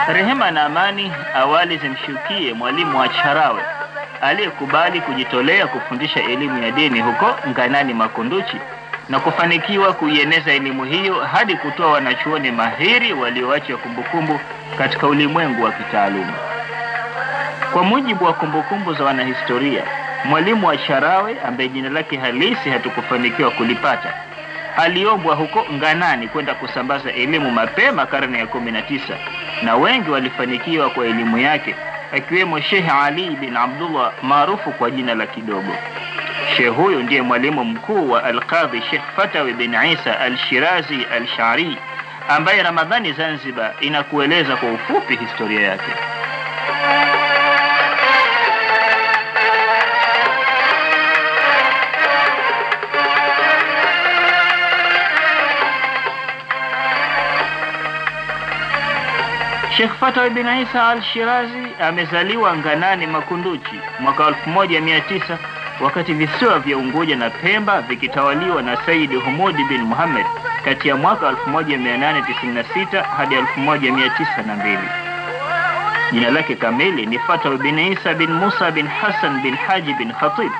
Rehema na amani awali zimshukie mwalimu wa Charawe aliyekubali kujitolea kufundisha elimu ya dini huko Nganani Makunduchi na kufanikiwa kuieneza elimu hiyo hadi kutoa wanachuoni mahiri walioacha kumbukumbu katika ulimwengu wa kitaaluma. Kwa mujibu wa kumbukumbu za wanahistoria, mwalimu wa Charawe ambaye jina lake halisi hatukufanikiwa kulipata, aliombwa huko Nganani kwenda kusambaza elimu mapema karne ya 19, na wengi walifanikiwa kwa elimu yake, akiwemo Sheikh Ali bin Abdullah maarufu kwa jina la kidogo. Sheikh huyo ndiye mwalimu mkuu wa Al-Qadhi Sheikh Fatawi bin Isa Al-Shirazi Al-Shari, ambaye Ramadhani Zanzibar inakueleza kwa ufupi historia yake. Sheikh Fatawi bin Isa Al-Shirazi amezaliwa Nganani Makunduchi mwaka 1900 wakati visiwa vya Unguja na Pemba vikitawaliwa na Said Humudi bin Muhammad kati ya mwaka 1896 hadi 1902. Jina lake kamili ni Fatawi bin Isa bin Musa bin Hassan bin Haji bin Khatib.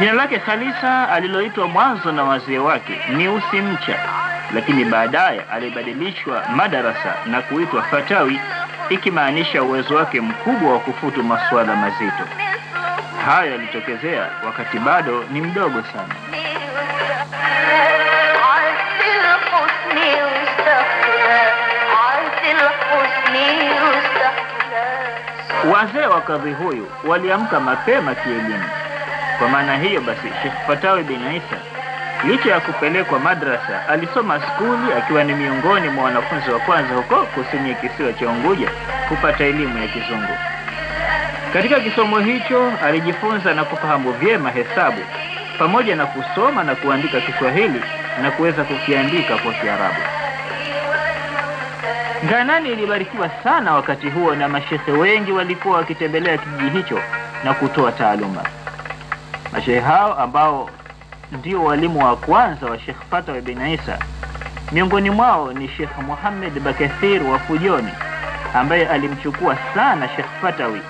Jina lake Khalisa aliloitwa mwanzo na wazee wake ni Usimcha, lakini baadaye alibadilishwa madarasa na kuitwa Fatawi, ikimaanisha uwezo wake mkubwa wa kufutu masuala mazito. Haya yalitokezea wakati bado ni mdogo sana. Wazee wa kadhi huyu waliamka mapema kielimu. Kwa maana hiyo basi Sheikh Fatawi bin Isa licha ya kupelekwa madrasa, alisoma skuli akiwa ni miongoni mwa wanafunzi wa kwanza huko kusini kisiwa cha Unguja kupata elimu ya Kizungu. Katika kisomo hicho alijifunza na kufahamu vyema hesabu pamoja na kusoma na kuandika Kiswahili na kuweza kukiandika kwa Kiarabu. Nganani ilibarikiwa sana wakati huo na mashehe wengi walikuwa wakitembelea kijiji hicho na kutoa taaluma. Mashehe hao ambao ndio walimu wa kwanza wa Sheikh Fatawi bin Isa, miongoni mwao ni Sheikh Muhammad Bakathir wa Fujoni, ambaye alimchukua sana Sheikh Fatawi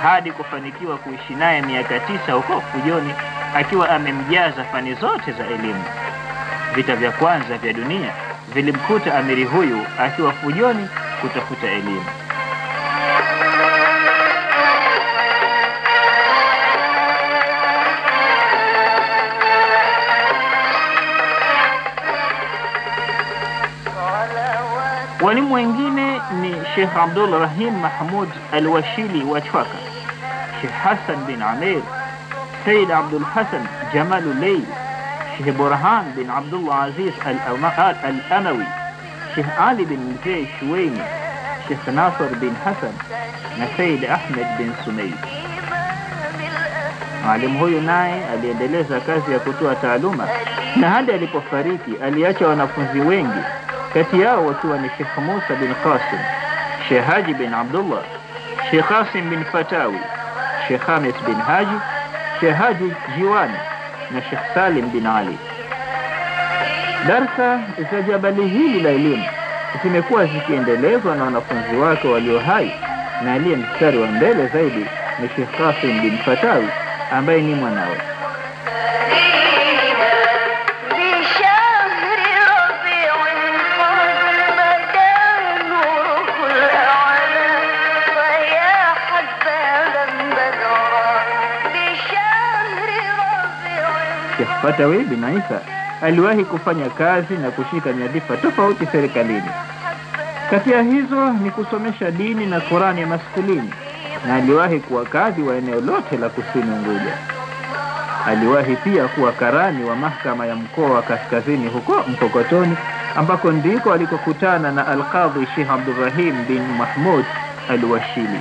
hadi kufanikiwa kuishi naye miaka 9 huko Fujoni akiwa amemjaza fani zote za elimu. Vita vya kwanza vya dunia vilimkuta amiri huyu akiwa Fujoni kutafuta elimu. Walimu wengine ni Sheikh Abdul Rahim Mahmud Al-Washili wa Chwaka, Sheikh Hassan bin Amir, Said Abdul Hassan Jamal Layl, Sheikh Burhan bin Abdullah Aziz Al-Amawi, Sheikh Ali bin Mzee Shuwaini, Sheikh Nasr bin Hassan na Said Ahmed bin Sumayd. Mwalimu huyu naye aliendeleza kazi ya kutoa taaluma na hadi alipofariki aliacha wanafunzi wengi, kati yao wakiwa ni Sheikh Musa bin Qasim, Sheikh Haji bin Abdullah, Sheikh Qasim bin Fatawi, Sheikh Khamis bin Haji, Sheikh Haji Jiwani na Sheikh Salim bin Ali. Darsa za jabali hili la elimu zimekuwa zikiendelezwa na wanafunzi wake walio hai, na aliye mstari wa mbele zaidi ni Sheikh Qasim bin Fatawi ambaye ni mwanawe. Sheikh Fatawi bin Isa aliwahi kufanya kazi na kushika nyadhifa tofauti serikalini. Kati ya hizo ni kusomesha dini na Qur'ani ya maskulini, na aliwahi kuwa kadhi wa eneo lote la kusini Unguja. Aliwahi pia kuwa karani wa mahakama ya mkoa wa Kaskazini huko Mpokotoni, ambako ndiko alikokutana na Al-Qadhi Sheikh Abdurrahim bin Mahmud Al-Washili.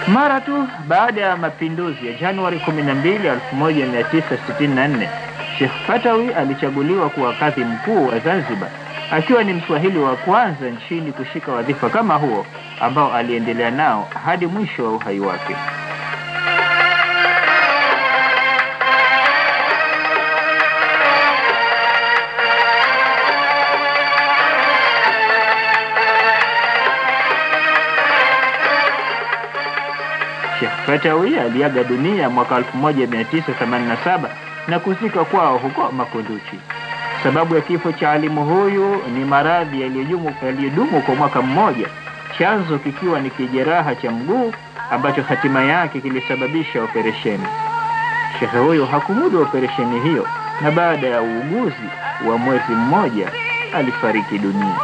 Mara tu baada ya mapinduzi ya Januari 12, 1964, Sheikh Fatawi alichaguliwa kuwa kadhi mkuu wa Zanzibar, akiwa ni Mswahili wa kwanza nchini kushika wadhifa kama huo, ambao aliendelea nao hadi mwisho wa uhai wake. Sheikh Fatawi aliaga dunia mwaka 1987 na kuzika kwao huko Makunduchi. Sababu ya kifo cha alimu huyu ni maradhi yaliyodumu kwa mwaka mmoja, chanzo kikiwa ni kijeraha cha mguu ambacho hatima yake kilisababisha operesheni. Sheikh huyu hakumudu operesheni hiyo, na baada ya uuguzi wa mwezi mmoja alifariki dunia.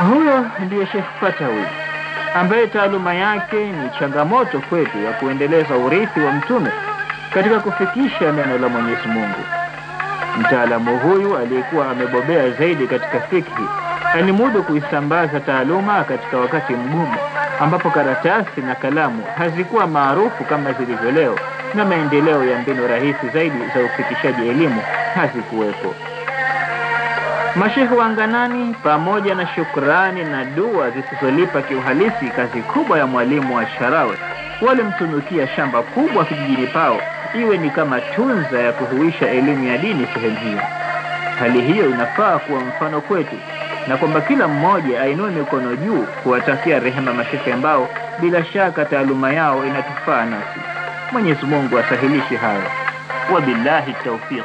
Huyo ndiye Sheikh Fatawi, ambaye taaluma yake ni changamoto kwetu ya kuendeleza urithi wa mtume katika kufikisha neno la Mwenyezi Mungu. Mtaalamu huyu aliyekuwa amebobea zaidi katika fikhi alimudu kuisambaza taaluma katika wakati mgumu ambapo karatasi na kalamu hazikuwa maarufu kama zilivyo leo, na maendeleo ya mbinu rahisi zaidi za ufikishaji elimu hazikuwepo. Mashehe wa Nganani, pamoja na shukrani na dua zisizolipa kiuhalisi kazi kubwa ya mwalimu wa Sharawe, walimtunukia shamba kubwa kijijini pao iwe ni kama tunza ya kuhuisha elimu ya dini sehemu hiyo. Hali hiyo inafaa kuwa mfano kwetu, na kwamba kila mmoja ainue mikono juu kuwatakia rehema mashehe ambao bila shaka taaluma yao inatufaa nasi. Mwenyezi Mungu asahilishe hayo. Wabillahi tawfiq.